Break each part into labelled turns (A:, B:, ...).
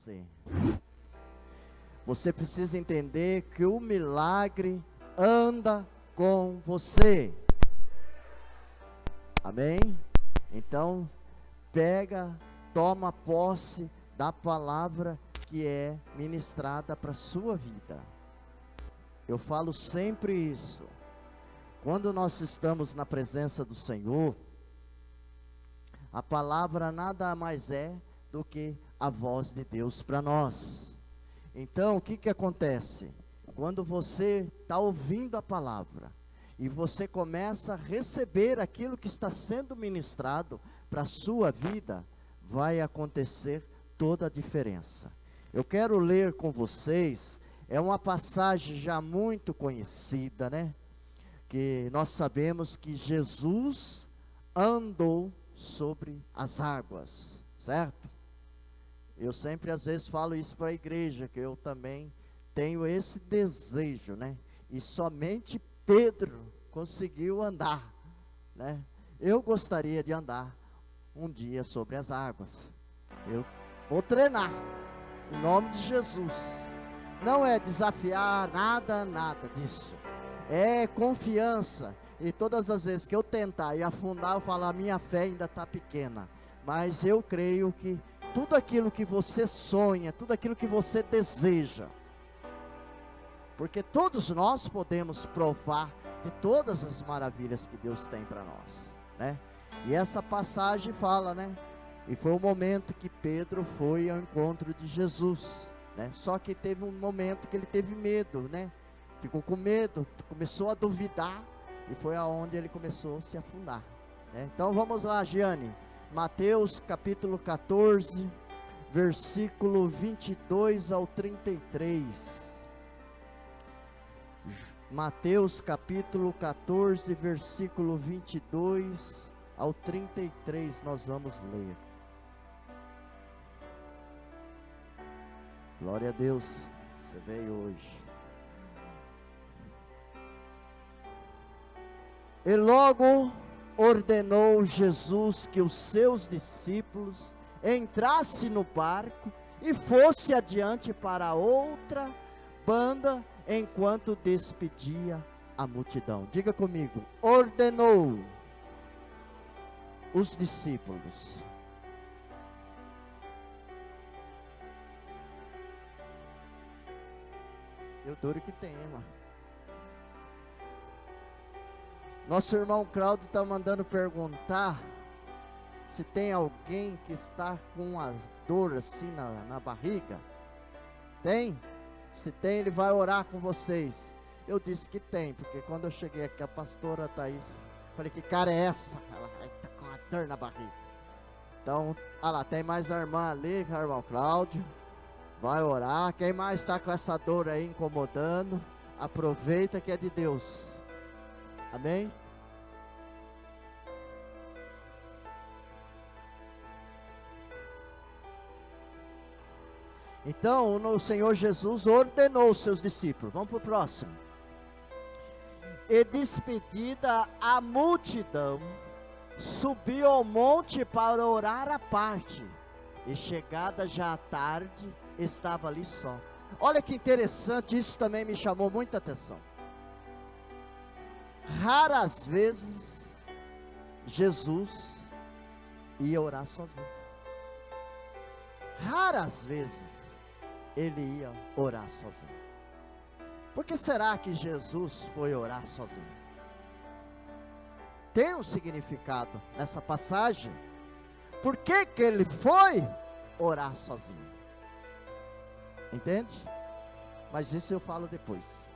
A: você. Você precisa entender que o milagre anda com você. Amém? Então, toma posse da palavra que é ministrada para a sua vida. Eu falo sempre isso. Quando nós estamos na presença do Senhor, a palavra nada mais é do que a voz de Deus para nós. Então, o que acontece? Quando você está ouvindo a palavra, e você começa a receber aquilo que está sendo ministrado para a sua vida, vai acontecer toda a diferença. Eu quero ler com vocês, é uma passagem já muito conhecida, né? Que nós sabemos que Jesus andou sobre as águas, certo? Eu sempre às vezes falo isso para a igreja, que eu também tenho esse desejo, né? E somente Pedro conseguiu andar, né? Eu gostaria de andar um dia sobre as águas. Eu vou treinar, em nome de Jesus. Não é desafiar nada disso. É confiança. E todas as vezes que eu tentar e afundar, eu falo, a minha fé ainda está pequena. Mas eu creio que tudo aquilo que você sonha, tudo aquilo que você deseja, porque todos nós podemos provar de todas as maravilhas que Deus tem para nós, né? E essa passagem fala, né? E foi o momento que Pedro foi ao encontro de Jesus, né? Só que teve um momento que ele teve medo, né? Ficou com medo, começou a duvidar, e foi aonde ele começou a se afundar, né? Então vamos lá, Giane. Mateus capítulo 14, versículo 22 ao 33. Mateus capítulo 14, versículo 22 ao 33, nós vamos ler. Glória a Deus, você veio hoje. E logo ordenou Jesus que os seus discípulos entrassem no barco e fosse adiante para outra banda, enquanto despedia a multidão. Diga comigo, ordenou os discípulos. Eu duro que tem, mano. Nosso irmão Cláudio está mandando perguntar se tem alguém que está com as dores assim na barriga. Tem? Se tem, ele vai orar com vocês. Eu disse que tem, porque quando eu cheguei aqui, a pastora Thaís, falei, que cara é essa? Ela está com uma dor na barriga. Então, olha lá, tem mais a irmã ali, o irmão Cláudio, vai orar. Quem mais está com essa dor aí incomodando, aproveita que é de Deus. Amém? Então, o Senhor Jesus ordenou os seus discípulos. Vamos para o próximo. E despedida a multidão, subiu ao monte para orar à parte. E chegada já à tarde, estava ali só. Olha que interessante, isso também me chamou muita atenção. Raras vezes, Jesus ia orar sozinho. Raras vezes ele ia orar sozinho. Por que será que Jesus foi orar sozinho? Tem um significado nessa passagem. Por que que ele foi orar sozinho? Entende? Mas isso eu falo depois.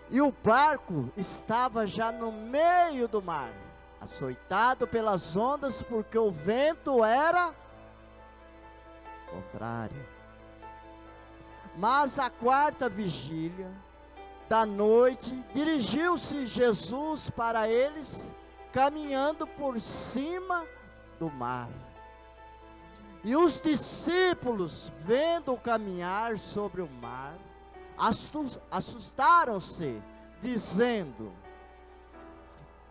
A: E o barco estava já no meio do mar, açoitado pelas ondas, porque o vento era contrário. Mas à quarta vigília da noite, dirigiu-se Jesus para eles, caminhando por cima do mar. E os discípulos, vendo-o caminhar sobre o mar, assustaram-se, dizendo,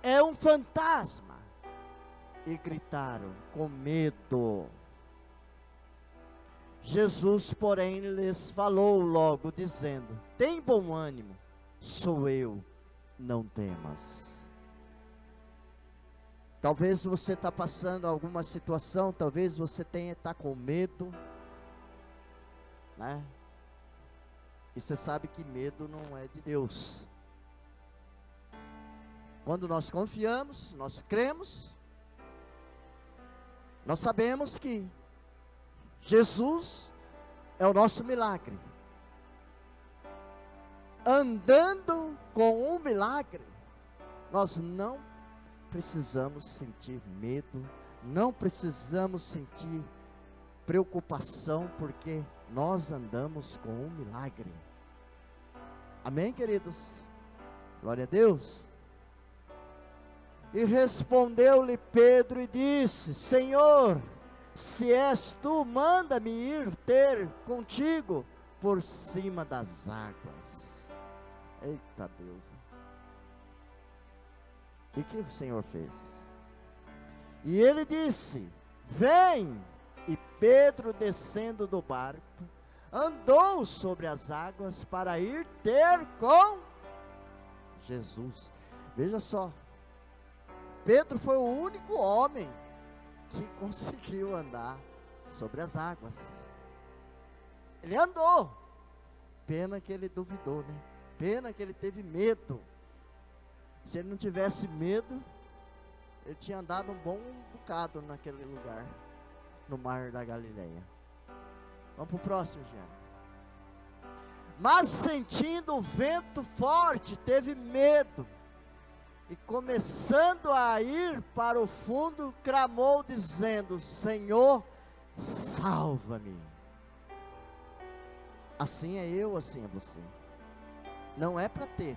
A: é um fantasma, e gritaram com medo. Jesus, porém, lhes falou logo, dizendo: tem bom ânimo, sou eu, não temas. Talvez você está passando alguma situação, talvez você está com medo, né? E você sabe que medo não é de Deus. Quando nós confiamos, nós cremos, nós sabemos que Jesus é o nosso milagre. Andando com um milagre, nós não precisamos sentir medo, não precisamos sentir preocupação, porque nós andamos com um milagre. Amém, queridos? Glória a Deus. E respondeu-lhe Pedro e disse: Senhor, se és tu, manda-me ir ter contigo por cima das águas. Eita Deus. E o que o Senhor fez? E ele disse: vem. E Pedro, descendo do barco, andou sobre as águas para ir ter com Jesus. Veja só, Pedro foi o único homem que conseguiu andar sobre as águas. Ele andou. Pena que ele duvidou, né? Pena que ele teve medo. Se ele não tivesse medo, ele tinha andado um bom bocado naquele lugar, no mar da Galileia. Vamos para o próximo, Jean. Mas sentindo o vento forte, teve medo, e começando a ir para o fundo, clamou dizendo: Senhor, salva-me. Assim é eu, assim é você. Não é para ter,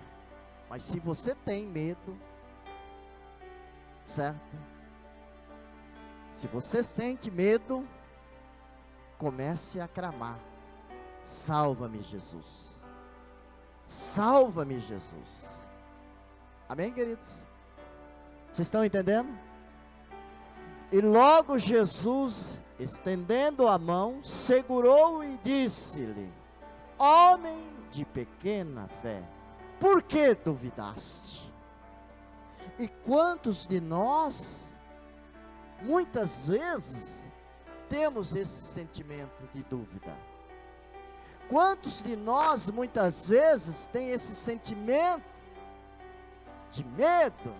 A: mas se você tem medo, certo? Se você sente medo, comece a clamar: salva-me, Jesus. Salva-me, Jesus. Amém, queridos? Vocês estão entendendo? E logo Jesus, estendendo a mão, segurou e disse-lhe: homem de pequena fé, por que duvidaste? E quantos de nós, muitas vezes, temos esse sentimento de dúvida? Quantos de nós, muitas vezes, tem esse sentimento de medo?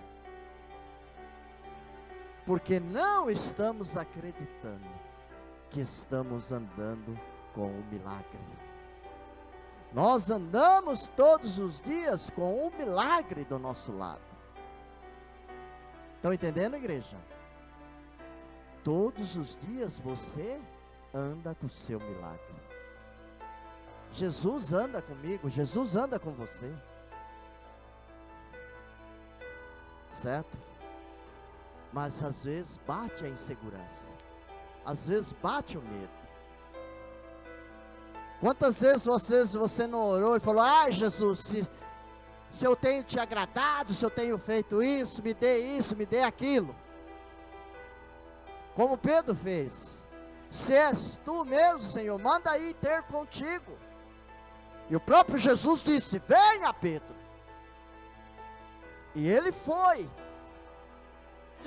A: Porque não estamos acreditando que estamos andando com o milagre. Nós andamos todos os dias com o milagre do nosso lado. Estão entendendo, igreja? Todos os dias você anda com o seu milagre. Jesus anda comigo, Jesus anda com você. Certo? Mas às vezes bate a insegurança, às vezes bate o medo. Quantas vezes você não orou e falou: ai Jesus, se eu tenho te agradado, se eu tenho feito isso, me dê aquilo. Como Pedro fez: se és tu mesmo, Senhor, manda aí ter contigo. E o próprio Jesus disse: venha, Pedro. E ele foi.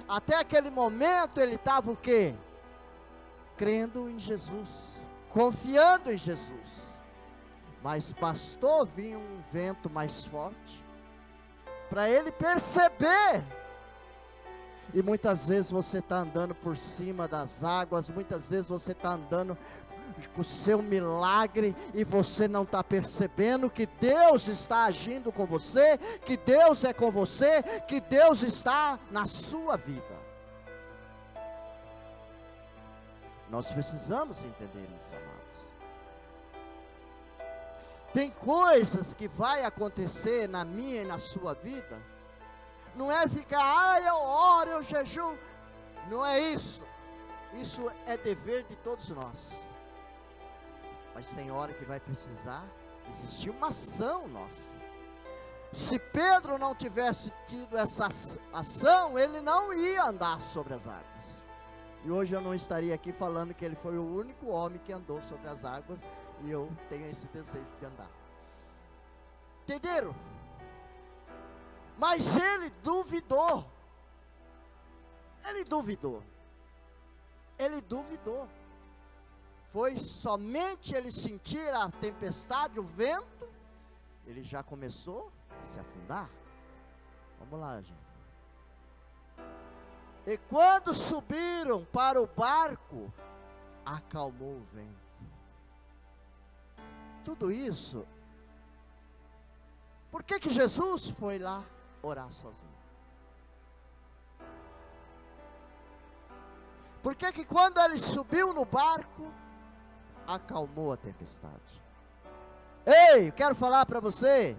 A: Até aquele momento ele estava o quê? Crendo em Jesus, confiando em Jesus. Mas bastou vir um vento mais forte para ele perceber. E muitas vezes você está andando por cima das águas, muitas vezes você está andando com o seu milagre e você não está percebendo que Deus está agindo com você, que Deus é com você, que Deus está na sua vida. Nós precisamos entender isso, amados. Tem coisas que vai acontecer na minha e na sua vida. Não é ficar: eu oro, eu jejum. Não é isso. Isso é dever de todos nós. Mas tem hora que vai precisar existir uma ação nossa. Se Pedro não tivesse tido essa ação, ele não ia andar sobre as águas. E hoje eu não estaria aqui falando que ele foi o único homem que andou sobre as águas, e eu tenho esse desejo de andar. Entenderam? Mas ele duvidou. Ele duvidou. Ele duvidou. Foi somente ele sentir a tempestade, o vento, ele já começou a se afundar. Vamos lá, gente. E quando subiram para o barco, acalmou o vento. Tudo isso. Por que Jesus foi lá orar sozinho? Por que quando ele subiu no barco, acalmou a tempestade? Ei, eu quero falar para você.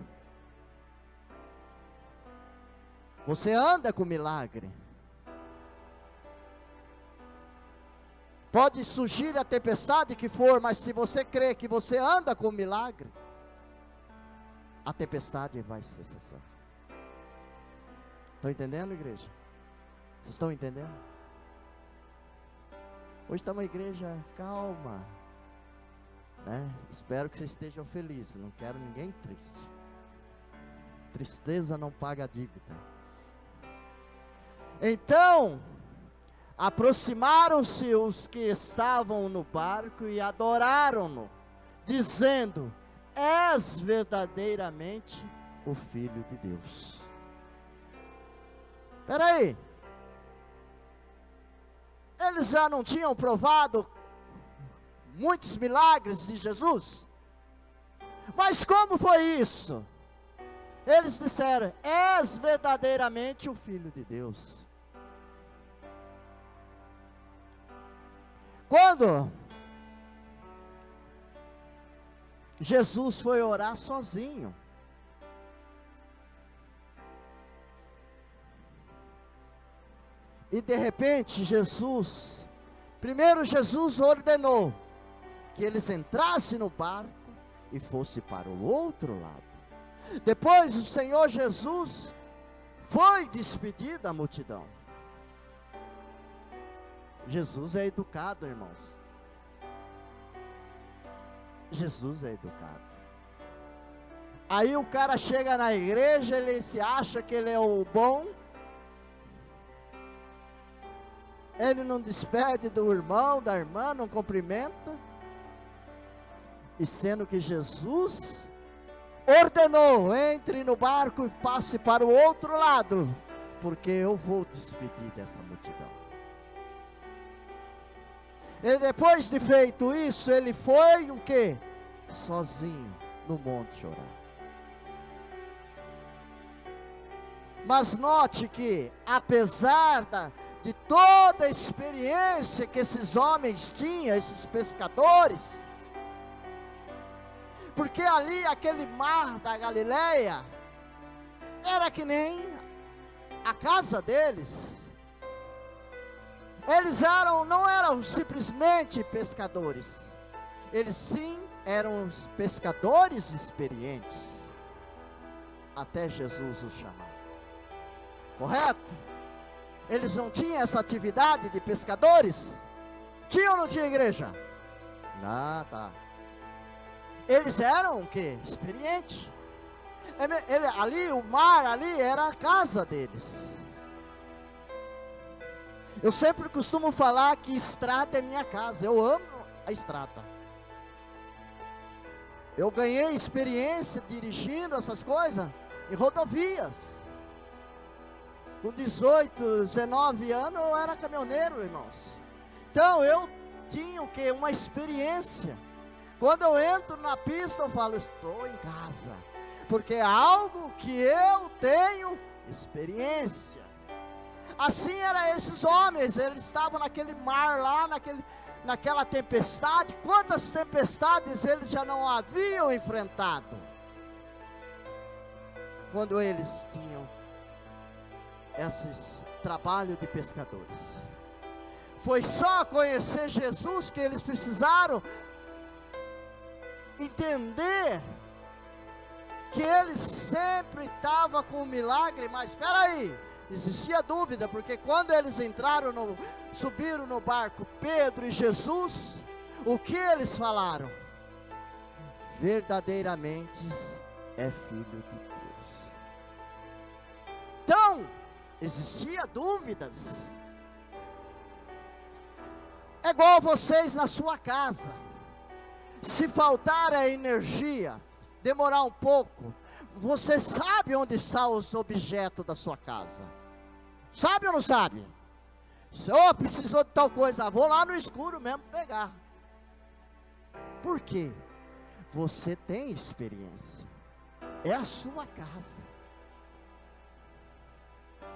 A: Você anda com milagre. Pode surgir a tempestade que for, mas se você crê que você anda com milagre, a tempestade vai se cessar. Estão entendendo, igreja? Vocês estão entendendo? Hoje está uma igreja calma, né? Espero que vocês estejam felizes. Não quero ninguém triste. Tristeza não paga dívida. Então, aproximaram-se os que estavam no barco e adoraram-no, dizendo: és verdadeiramente o Filho de Deus. Espera aí. Eles já não tinham provado muitos milagres de Jesus? Mas como foi isso? Eles disseram: és verdadeiramente o Filho de Deus. Quando Jesus foi orar sozinho, e de repente primeiro Jesus ordenou que eles entrassem no barco e fossem para o outro lado. Depois o Senhor Jesus foi despedir da multidão. Jesus é educado, irmãos. Jesus é educado. Aí o cara chega na igreja, ele se acha que ele é o bom. Ele não despede do irmão, da irmã, não cumprimenta. E sendo que Jesus ordenou: entre no barco e passe para o outro lado, porque eu vou despedir dessa multidão. E depois de feito isso, ele foi o quê? Sozinho no monte orar. Mas note que, apesar de toda a experiência que esses homens tinham, esses pescadores, porque ali aquele mar da Galileia era que nem a casa deles. Eles não eram simplesmente pescadores, eles sim eram os pescadores experientes, até Jesus os chamar. Correto? Eles não tinham essa atividade de pescadores? Tinha ou não tinha, igreja? Ah, tá. Eles eram o quê? Experientes. Ali, o mar ali era a casa deles. Eu sempre costumo falar que estrada é minha casa. Eu amo a estrada. Eu ganhei experiência dirigindo essas coisas em rodovias. Com 18, 19 anos eu era caminhoneiro, irmãos. Então eu tinha o quê? Uma experiência. Quando eu entro na pista eu falo: estou em casa. Porque é algo que eu tenho experiência. Assim eram esses homens. Eles estavam naquele mar lá, naquela tempestade. Quantas tempestades eles já não haviam enfrentado, quando eles tinham esse trabalho de pescadores. Foi só conhecer Jesus que eles precisaram entender que ele sempre estava com um milagre. Mas espera aí, Existia dúvida, porque quando eles subiram no barco, Pedro e Jesus, o que eles falaram? Verdadeiramente é filho de Deus. Então, existia dúvidas. É igual vocês na sua casa. Se faltar a energia, demorar um pouco, você sabe onde estão os objetos da sua casa? Sabe ou não sabe? Oh, precisou de tal coisa, vou lá no escuro mesmo pegar. Por quê? Você tem experiência. É a sua casa.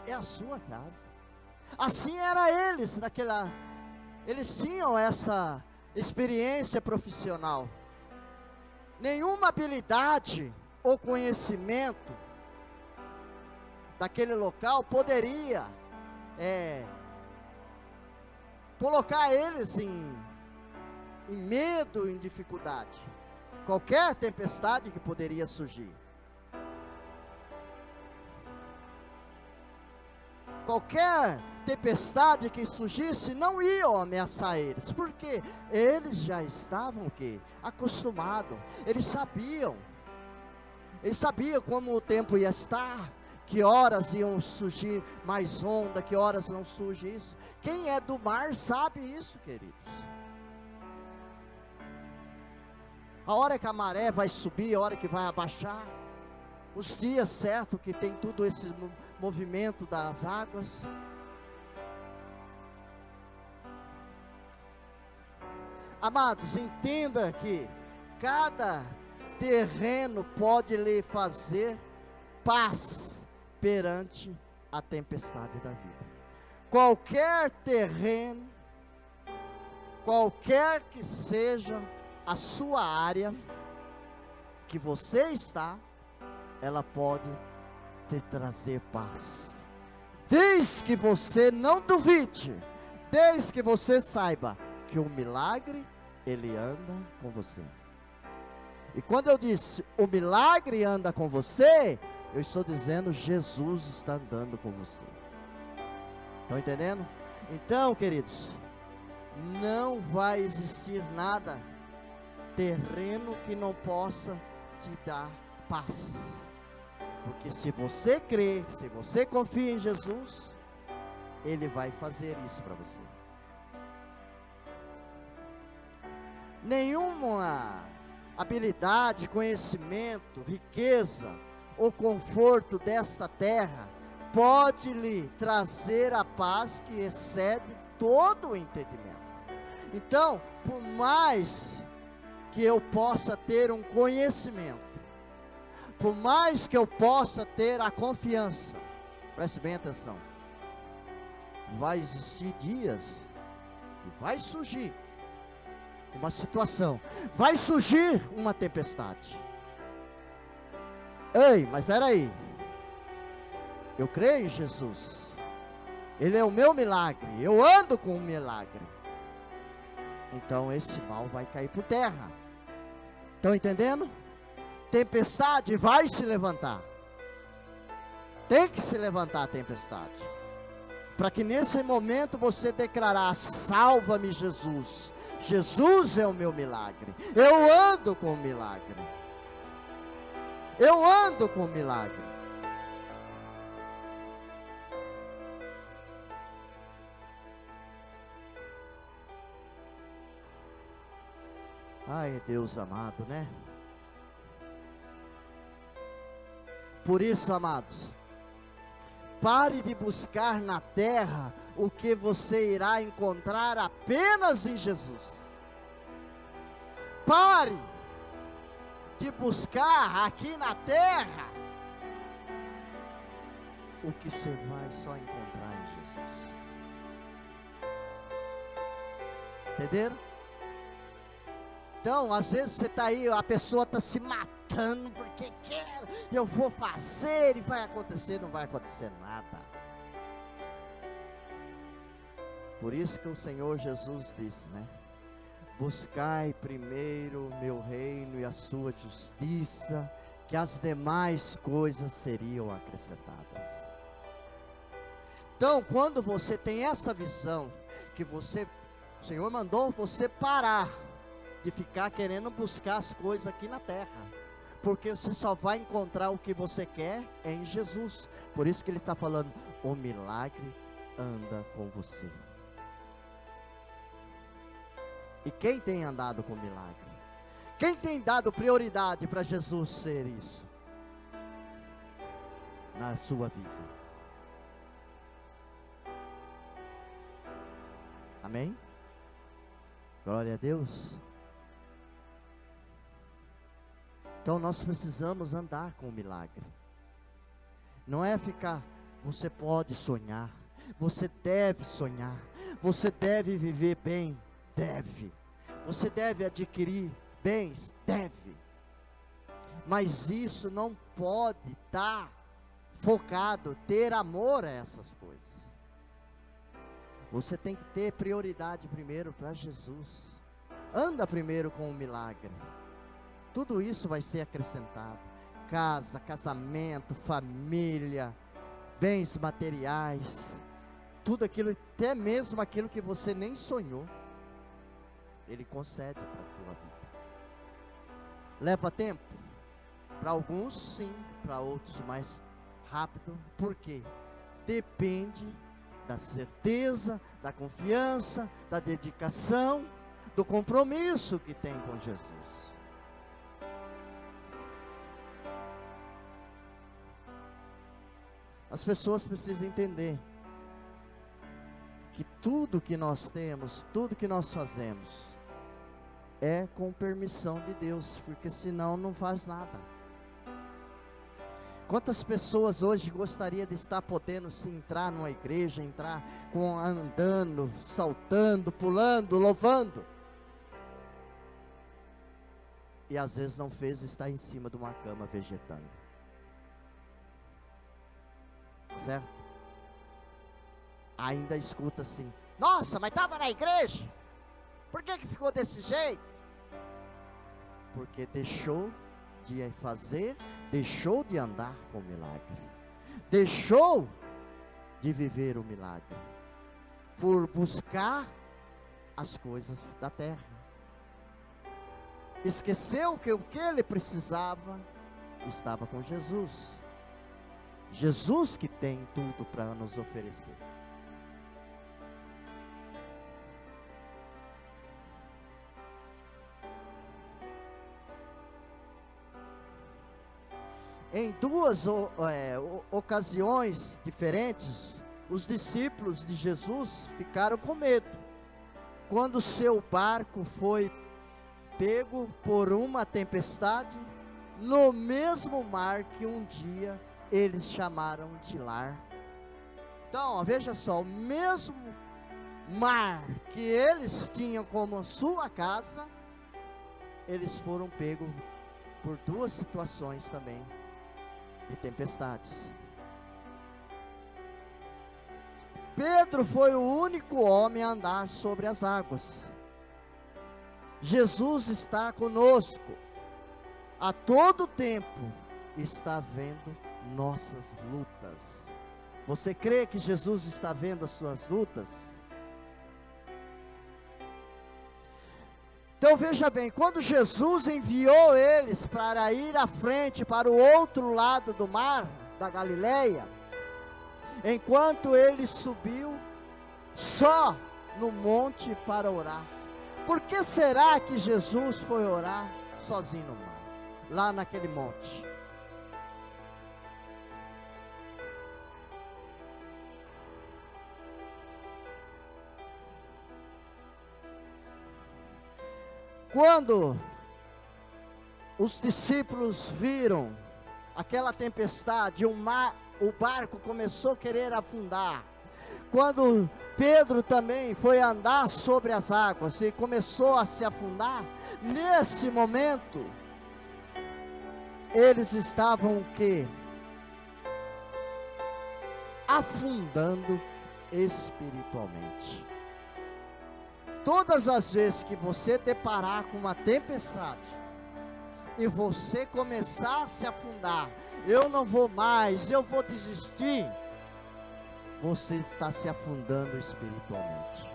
A: É a sua casa. Assim era eles naquela. Eles tinham essa experiência profissional. Nenhuma habilidade ou conhecimento daquele local poderia colocar eles em medo, em dificuldade. Qualquer tempestade que poderia surgir. Qualquer tempestade que surgisse não iam ameaçar eles, porque eles já estavam o quê? Acostumados. Eles sabiam como o tempo ia estar, que horas iam surgir mais onda, que horas não surge isso. Quem é do mar sabe isso, queridos. A hora que a maré vai subir, a hora que vai abaixar, os dias certos que tem tudo esse movimento das águas. Amados, entenda que cada terreno pode lhe fazer paz perante a tempestade da vida. Qualquer terreno, qualquer que seja a sua área que você está, ela pode te trazer paz, desde que você não duvide, desde que você saiba que o milagre, ele anda com você. E quando eu disse, o milagre anda com você, eu estou dizendo, Jesus está andando com você. Estão entendendo? Então, queridos, não vai existir nada terreno que não possa te dar paz. Porque se você crê, se você confia em Jesus, Ele vai fazer isso para você. Nenhuma habilidade, conhecimento, riqueza ou conforto desta terra pode lhe trazer a paz que excede todo o entendimento. Então, por mais que eu possa ter um conhecimento, por mais que eu possa ter a confiança, preste bem atenção, vai existir dias e vai surgir uma situação, vai surgir uma tempestade. Ei, mas espera aí, eu creio em Jesus, Ele é o meu milagre, eu ando com um milagre, então esse mal vai cair por terra. Estão entendendo? Tempestade vai se levantar, tem que se levantar a tempestade, para que nesse momento você declarar, salva-me Jesus, Jesus é o meu milagre, eu ando com o milagre, eu ando com o milagre. Ai, Deus amado, né? Por isso, amados, pare de buscar na terra o que você irá encontrar apenas em Jesus. Pare de buscar aqui na terra o que você vai só encontrar em Jesus. Entenderam? Então, às vezes você está aí, a pessoa está se matando porque quer, eu vou fazer e vai acontecer, não vai acontecer nada. Por isso que o Senhor Jesus disse, né? Buscai primeiro o meu reino e a sua justiça, que as demais coisas seriam acrescentadas. Então, quando você tem essa visão, que o Senhor mandou você parar de ficar querendo buscar as coisas aqui na terra, porque você só vai encontrar o que você quer em Jesus. Por isso que Ele está falando, o milagre anda com você. E quem tem andado com o milagre? Quem tem dado prioridade para Jesus ser isso na sua vida? Amém? Glória a Deus. Então nós precisamos andar com o milagre. Não é ficar, você pode sonhar, você deve sonhar, você deve viver bem, deve. Você deve adquirir bens, deve. Mas isso não pode estar focado, ter amor a essas coisas. Você tem que ter prioridade primeiro para Jesus. Anda primeiro com o milagre. Tudo isso vai ser acrescentado. Casa, casamento, família, bens materiais, tudo aquilo, até mesmo aquilo que você nem sonhou, Ele concede para a tua vida. Leva tempo? Para alguns sim, para outros mais rápido. Por quê? Depende da certeza, da confiança, da dedicação, do compromisso que tem com Jesus. As pessoas precisam entender que tudo que nós temos, tudo que nós fazemos, é com permissão de Deus, porque senão não faz nada. Quantas pessoas hoje gostariam de estar podendo se entrar numa igreja, entrar andando, saltando, pulando, louvando, e às vezes não fez, estar em cima de uma cama vegetando, certo? Ainda escuta assim, nossa, mas estava na igreja, por que ficou desse jeito? Porque deixou de fazer, deixou de andar com o milagre, deixou de viver o milagre, por buscar as coisas da terra, esqueceu que o que ele precisava estava com Jesus. Jesus que tem tudo para nos oferecer. Em duas ocasiões diferentes, os discípulos de Jesus ficaram com medo. Quando seu barco foi pego por uma tempestade, no mesmo mar que um dia eles chamaram de lar. Então, veja só, o mesmo mar que eles tinham como sua casa, eles foram pegos por duas situações também de tempestades. Pedro foi o único homem a andar sobre as águas. Jesus está conosco a todo tempo, está vendo nossas lutas. Você crê que Jesus está vendo as suas lutas? Então veja bem, quando Jesus enviou eles para ir à frente, para o outro lado do mar, da Galileia, enquanto ele subiu só no monte para orar. Por que será que Jesus foi orar sozinho no mar, lá naquele monte? Quando os discípulos viram aquela tempestade, o barco começou a querer afundar. Quando Pedro também foi andar sobre as águas e começou a se afundar, nesse momento, eles estavam o quê? Afundando espiritualmente. Todas as vezes que você deparar com uma tempestade e você começar a se afundar, eu não vou mais, eu vou desistir, você está se afundando espiritualmente.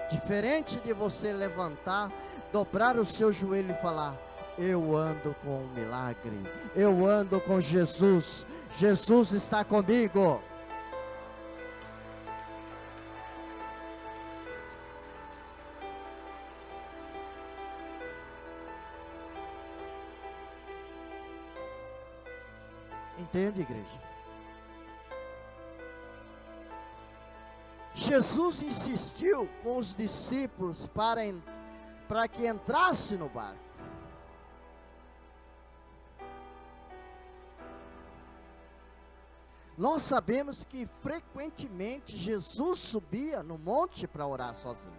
A: Diferente de você levantar, dobrar o seu joelho e falar: eu ando com um milagre, eu ando com Jesus, Jesus está comigo. Entende, igreja? Jesus insistiu com os discípulos para que entrasse no barco. Nós sabemos que frequentemente Jesus subia no monte para orar sozinho.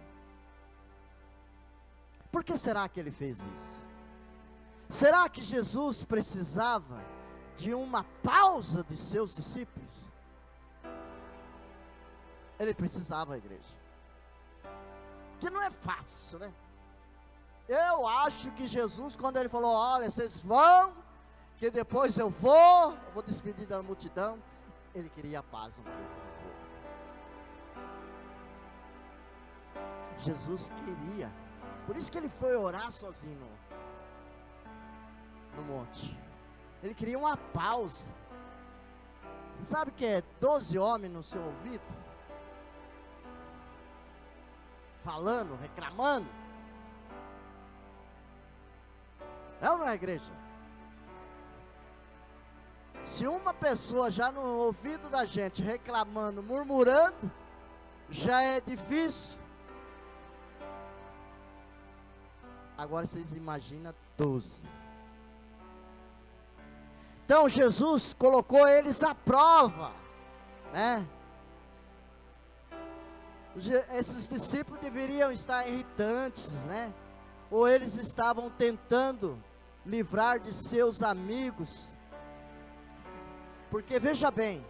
A: Por que será que ele fez isso? Será que Jesus precisava de uma pausa de seus discípulos? Ele precisava, igreja. Que não é fácil, né? Eu acho que Jesus, quando ele falou: olha, vocês vão, que depois eu vou despedir da multidão, ele queria paz um pouco no povo. Jesus queria, por isso que ele foi orar sozinho no monte. Ele queria uma pausa. Você sabe que é 12 homens no seu ouvido? Falando, reclamando. É ou não é, igreja? Se uma pessoa já no ouvido da gente reclamando, murmurando, já é difícil. Agora vocês imaginam 12. Então Jesus colocou eles à prova, né? Esses discípulos deveriam estar irritantes, né? Ou eles estavam tentando livrar de seus amigos. Porque veja bem,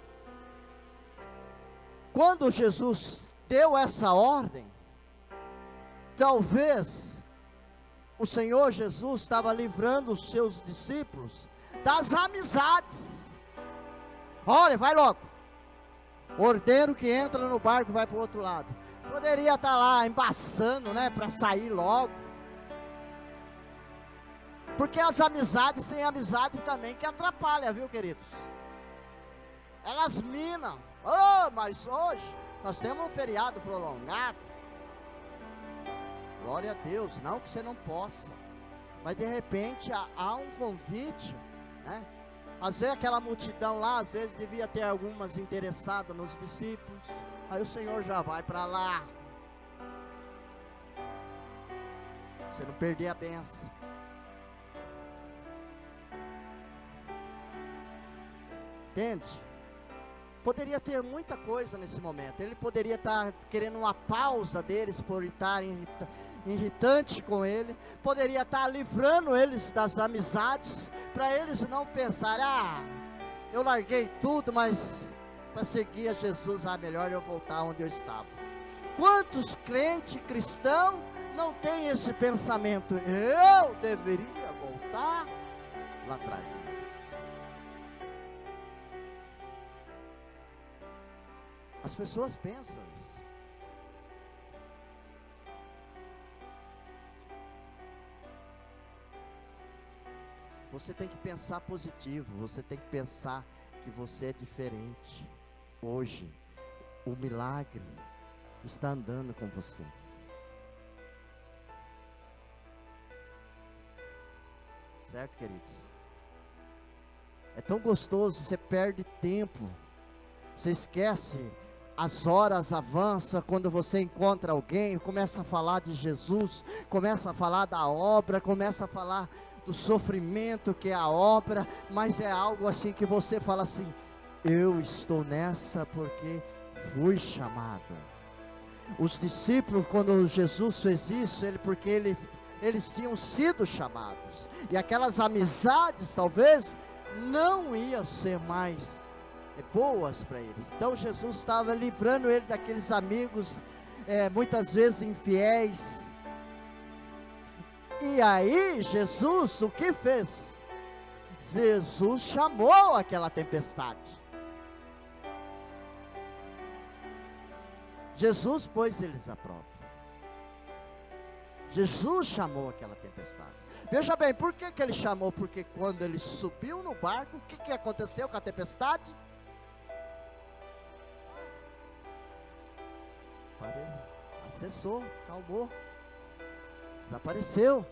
A: quando Jesus deu essa ordem, talvez o Senhor Jesus estava livrando os seus discípulos das amizades. Olha, vai logo. Ordeiro que entra no barco vai para o outro lado. Poderia estar lá embaçando, né, para sair logo. Porque as amizades, tem amizade também que atrapalha, viu, queridos? Elas minam. Oh, mas hoje nós temos um feriado prolongado. Glória a Deus, não que você não possa, mas de repente há um convite, né? Às vezes aquela multidão lá, às vezes devia ter algumas interessadas nos discípulos. Aí o Senhor já vai para lá. Você não perder a bênção. Entende? Poderia ter muita coisa nesse momento. Ele poderia estar querendo uma pausa deles por estarem irritante com ele. Poderia estar livrando eles das amizades, para eles não pensarem: ah, eu larguei tudo, mas para seguir a Jesus, melhor eu voltar onde eu estava. Quantos crentes cristãos não têm esse pensamento? Eu deveria voltar lá atrás. As pessoas pensam isso. Você tem que pensar positivo. Você tem que pensar que você é diferente. Hoje, o milagre está andando com você. Certo, queridos? É tão gostoso, você perde tempo. Você esquece. As horas avançam quando você encontra alguém, começa a falar de Jesus, começa a falar da obra, começa a falar do sofrimento que é a obra, mas é algo assim que você fala assim: eu estou nessa porque fui chamado. Os discípulos, quando Jesus fez isso, eles tinham sido chamados, e aquelas amizades talvez não iam ser mais boas para eles. Então Jesus estava livrando ele daqueles amigos muitas vezes infiéis. E aí Jesus o que fez? Jesus chamou aquela tempestade. Jesus pôs eles à prova. Jesus chamou aquela tempestade. Veja bem, por que ele chamou? Porque quando ele subiu no barco, o que aconteceu com a tempestade? Cessou, calmou, desapareceu.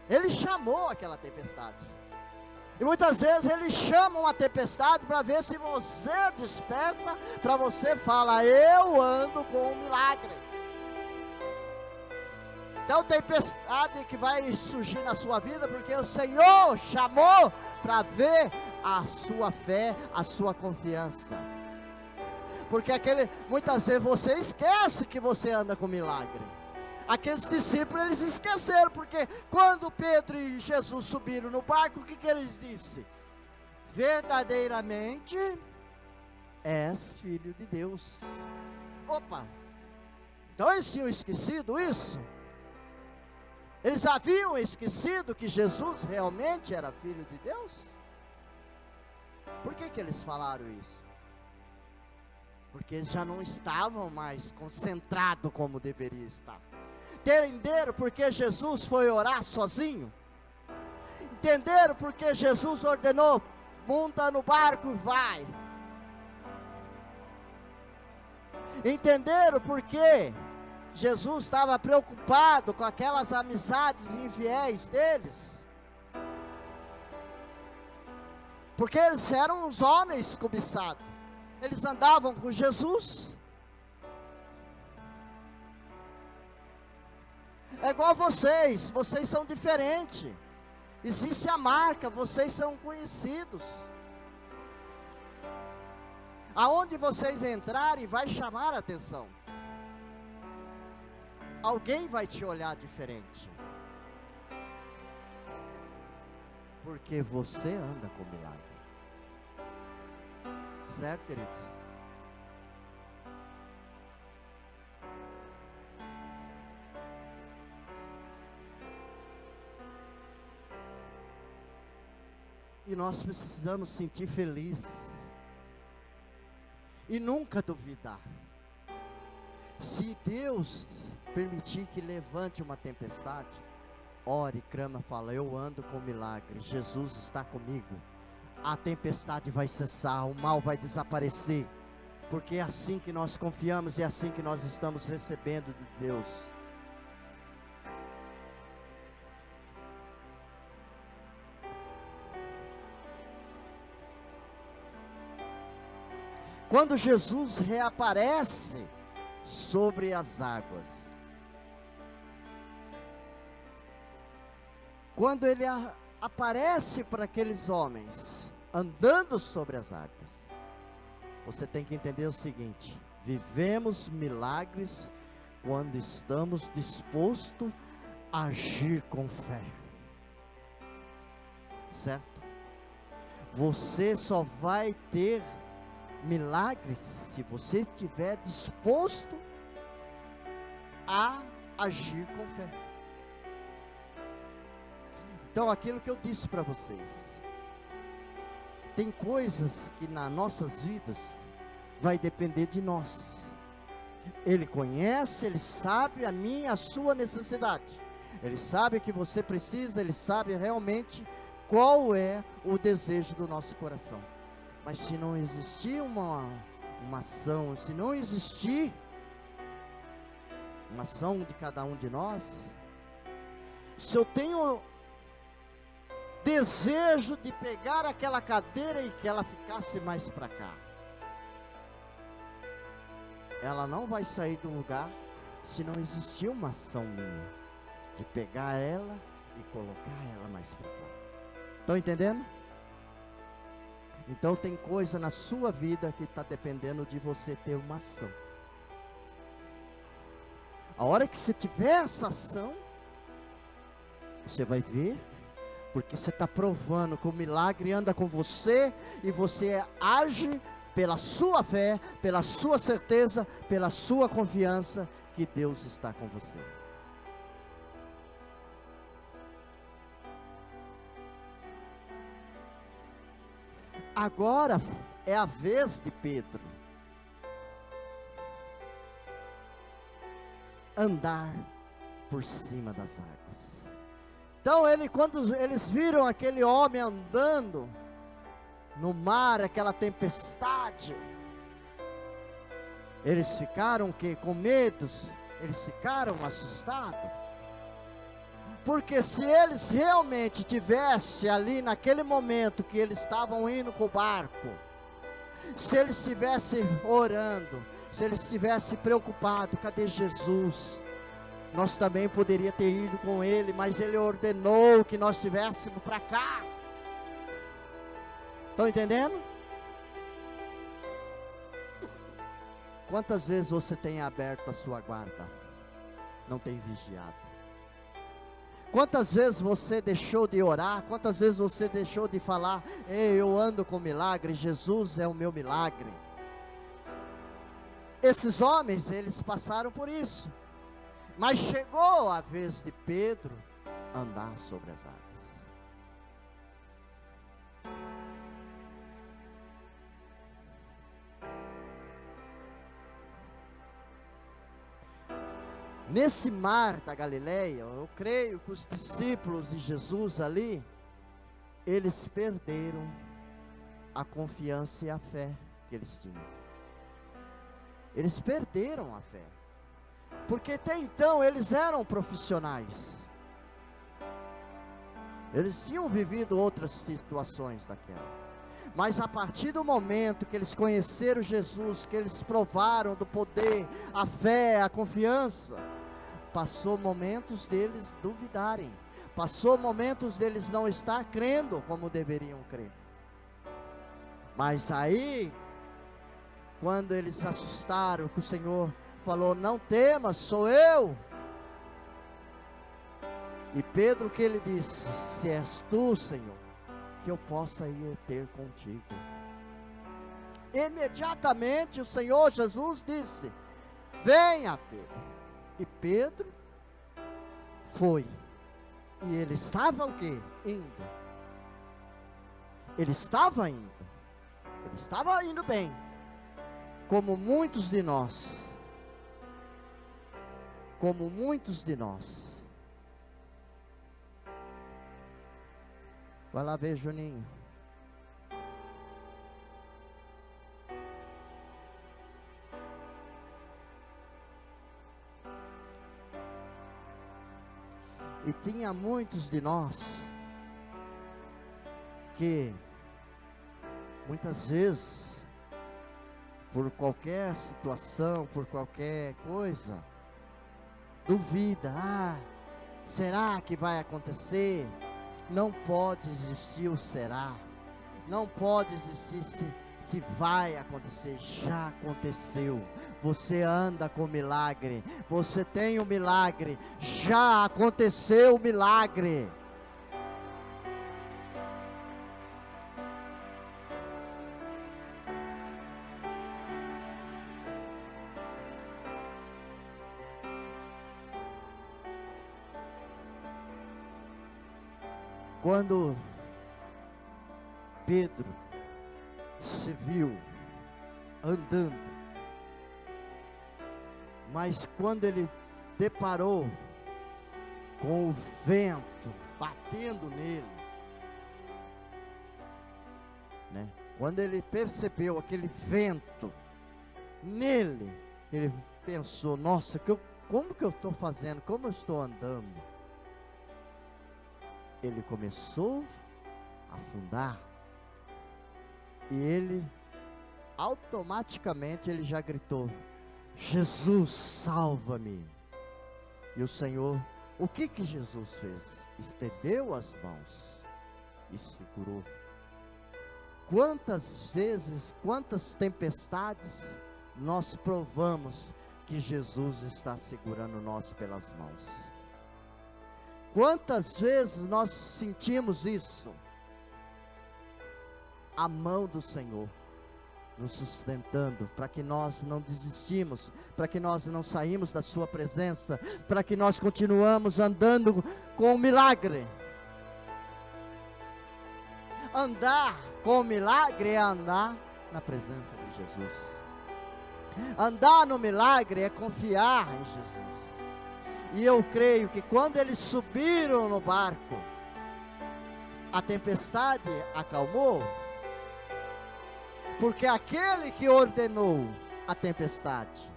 A: Ele chamou aquela tempestade. E muitas vezes ele chama uma tempestade para ver se você desperta, para você falar: eu ando com um milagre. Então tempestade que vai surgir na sua vida, porque o Senhor chamou para ver a sua fé, a sua confiança. Porque muitas vezes você esquece que você anda com milagre. Aqueles discípulos, eles esqueceram, porque quando Pedro e Jesus subiram no barco, o que eles disseram? Verdadeiramente és filho de Deus. Opa! Então eles tinham esquecido isso? Eles haviam esquecido que Jesus realmente era filho de Deus? Por que eles falaram isso? Porque eles já não estavam mais concentrados como deveria estar. Entenderam porque Jesus foi orar sozinho? Entenderam porque Jesus ordenou: monta no barco e vai? Entenderam porque Jesus estava preocupado com aquelas amizades infiéis deles? Porque eles eram uns homens cobiçados. Eles andavam com Jesus. É igual vocês são diferentes. Existe a marca, vocês são conhecidos. Aonde vocês entrarem, vai chamar a atenção. Alguém vai te olhar diferente. Porque você anda com milagre. Certo, queridos? E nós precisamos sentir feliz. E nunca duvidar. Se Deus permitir que levante uma tempestade, ore, clama, fala: eu ando com milagre, Jesus está comigo. A tempestade vai cessar, o mal vai desaparecer, porque é assim que nós confiamos, é assim que nós estamos recebendo de Deus. Quando Jesus reaparece sobre as águas, quando ele aparece para aqueles homens andando sobre as águas, você tem que entender o seguinte: vivemos milagres quando estamos dispostos a agir com fé, certo? Você só vai ter milagres se você estiver disposto a agir com fé. Então, aquilo que eu disse para vocês, tem coisas que nas nossas vidas vai depender de nós. Ele conhece, Ele sabe a minha, a sua necessidade. Ele sabe que você precisa, Ele sabe realmente qual é o desejo do nosso coração. Mas se não existir uma ação, se não existir uma ação de cada um de nós, se eu tenho desejo de pegar aquela cadeira e que ela ficasse mais para cá, ela não vai sair do lugar se não existir uma ação minha de pegar ela e colocar ela mais para cá. Estão entendendo? Então tem coisa na sua vida que está dependendo de você ter uma ação. A hora que você tiver essa ação, você vai ver, porque você está provando que o milagre anda com você, e você age pela sua fé, pela sua certeza, pela sua confiança que Deus está com você. Agora é a vez de Pedro. andar por cima das águas. Então quando eles viram aquele homem andando no mar, aquela tempestade, eles ficaram com medo, eles ficaram assustados. Porque se eles realmente tivessem ali naquele momento que eles estavam indo com o barco, se eles estivessem orando, se eles estivessem preocupados, cadê Jesus? Nós também poderíamos ter ido com ele, mas ele ordenou que nós estivéssemos para cá. Estão entendendo? Quantas vezes você tem aberto a sua guarda? Não tem vigiado? Quantas vezes você deixou de orar? Quantas vezes você deixou de falar: ei, eu ando com milagre, Jesus é o meu milagre? Esses homens, eles passaram por isso. Mas chegou a vez de Pedro andar sobre as águas. Nesse mar da Galileia, eu creio que os discípulos de Jesus ali, eles perderam a confiança e a fé que eles tinham. Eles perderam a fé. Porque até então eles eram profissionais. Eles tinham vivido outras situações daquela. Mas a partir do momento que eles conheceram Jesus, que eles provaram do poder, a fé, a confiança, passou momentos deles duvidarem. Passou momentos deles não estar crendo como deveriam crer. Mas aí, quando eles se assustaram, que o Senhor falou: não temas, sou eu. E Pedro, que ele disse: se és tu, Senhor, que eu possa ir ter contigo. Imediatamente o Senhor Jesus disse: venha, Pedro. E Pedro foi. E ele estava o quê? Indo. Ele estava indo. Ele estava indo bem. Como muitos de nós. Como muitos de nós. Vai lá ver, Juninho. E tinha muitos de nós que muitas vezes, por qualquer situação, por qualquer coisa, duvida: será que vai acontecer? Não pode existir o será. Não pode existir se vai acontecer. Já aconteceu. Você anda com milagre. Você tem um milagre. Já aconteceu o milagre. Quando Pedro se viu andando, mas quando ele deparou com o vento batendo nele, né? Quando ele percebeu aquele vento nele, ele pensou: nossa, como que eu estou fazendo? Como eu estou andando? Ele começou a afundar. E ele, automaticamente, ele já gritou: Jesus, salva-me. E o Senhor, o que Jesus fez? Estendeu as mãos e segurou. Quantas vezes, quantas tempestades nós provamos que Jesus está segurando nós pelas mãos? Quantas vezes nós sentimos isso? A mão do Senhor nos sustentando, para que nós não desistimos, para que nós não saímos da sua presença, para que nós continuamos andando com o milagre. Andar com o milagre é andar na presença de Jesus. Andar no milagre é confiar em Jesus. E eu creio que quando eles subiram no barco, a tempestade acalmou, porque aquele que ordenou a tempestade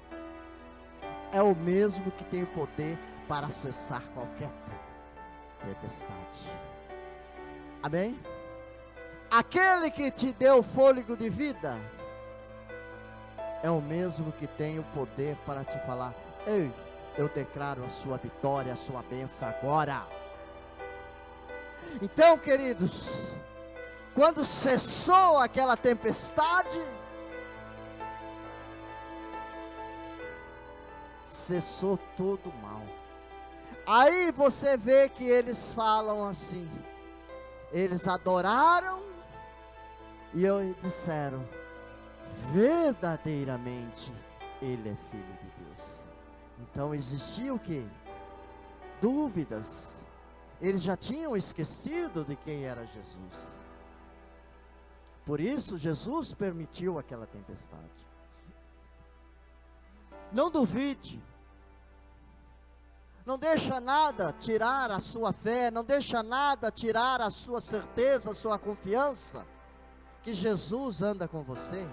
A: é o mesmo que tem o poder para cessar qualquer tempestade. Amém? Aquele que te deu fôlego de vida é o mesmo que tem o poder para te falar: ei, eu declaro a sua vitória, a sua bênção agora. Então, queridos, quando cessou aquela tempestade, cessou todo o mal. Aí você vê que eles falam assim, eles adoraram e disseram: verdadeiramente ele é filho de Deus. Então existia o quê? Dúvidas. Eles já tinham esquecido de quem era Jesus. Por isso Jesus permitiu aquela tempestade. Não duvide. Não deixa nada tirar a sua fé, não deixa nada tirar a sua certeza, a sua confiança, que Jesus anda com você,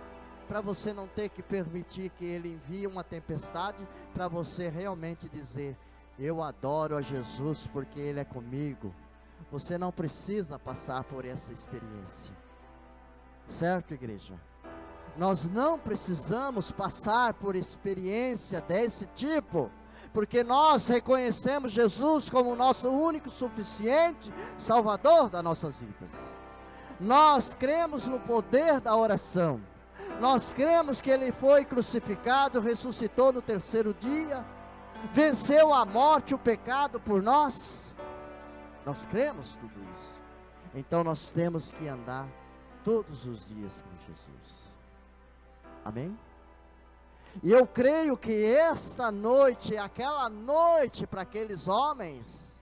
A: para você não ter que permitir que Ele envie uma tempestade, para você realmente dizer: eu adoro a Jesus porque Ele é comigo. Você não precisa passar por essa experiência, certo, igreja? Nós não precisamos passar por experiência desse tipo, porque nós reconhecemos Jesus como o nosso único, suficiente Salvador das nossas vidas. Nós cremos no poder da oração, nós cremos que Ele foi crucificado, ressuscitou no terceiro dia, venceu a morte, o pecado por nós. Nós cremos tudo isso. Então nós temos que andar todos os dias com Jesus. Amém? E eu creio que esta noite, aquela noite para aqueles homens,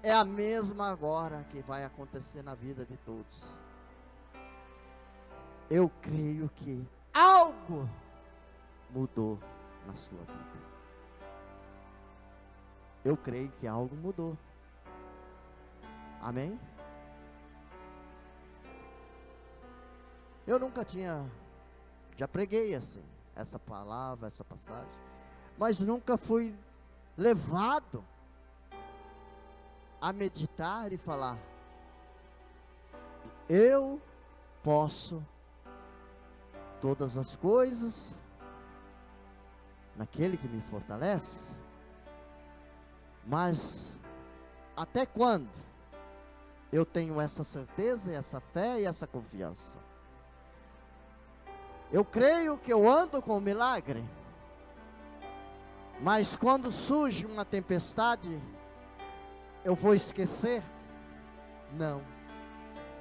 A: é a mesma agora que vai acontecer na vida de todos. Eu creio que algo mudou na sua vida. Eu creio que algo mudou. Amém? Eu nunca tinha, já preguei assim, essa palavra, essa passagem, mas nunca fui levado a meditar e falar: eu posso todas as coisas naquele que me fortalece. Mas até quando eu tenho essa certeza, essa fé e essa confiança? Eu creio que eu ando com o milagre, mas quando surge uma tempestade, eu vou esquecer? Não.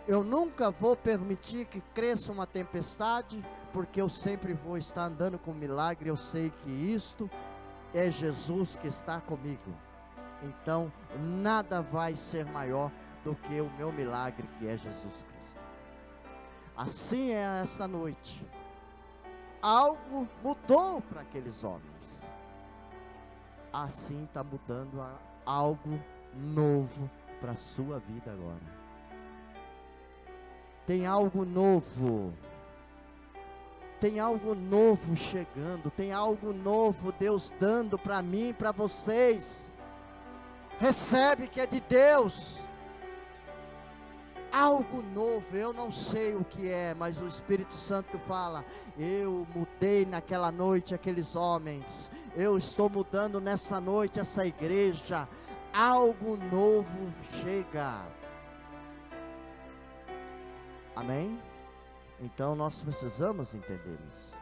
A: Eu nunca vou permitir que cresça uma tempestade, porque eu sempre vou estar andando com o milagre. Eu sei que isto é Jesus que está comigo. Então, nada vai ser maior do que o meu milagre, que é Jesus Cristo. Assim é esta noite. Algo mudou para aqueles homens. Assim está mudando algo novo para a sua vida agora. Tem algo novo. Tem algo novo chegando. Tem algo novo Deus dando para mim, para vocês. Recebe que é de Deus. Algo novo, eu não sei o que é, mas o Espírito Santo fala: eu mudei naquela noite aqueles homens, eu estou mudando nessa noite essa igreja. Algo novo chega. Amém? Então nós precisamos entender isso.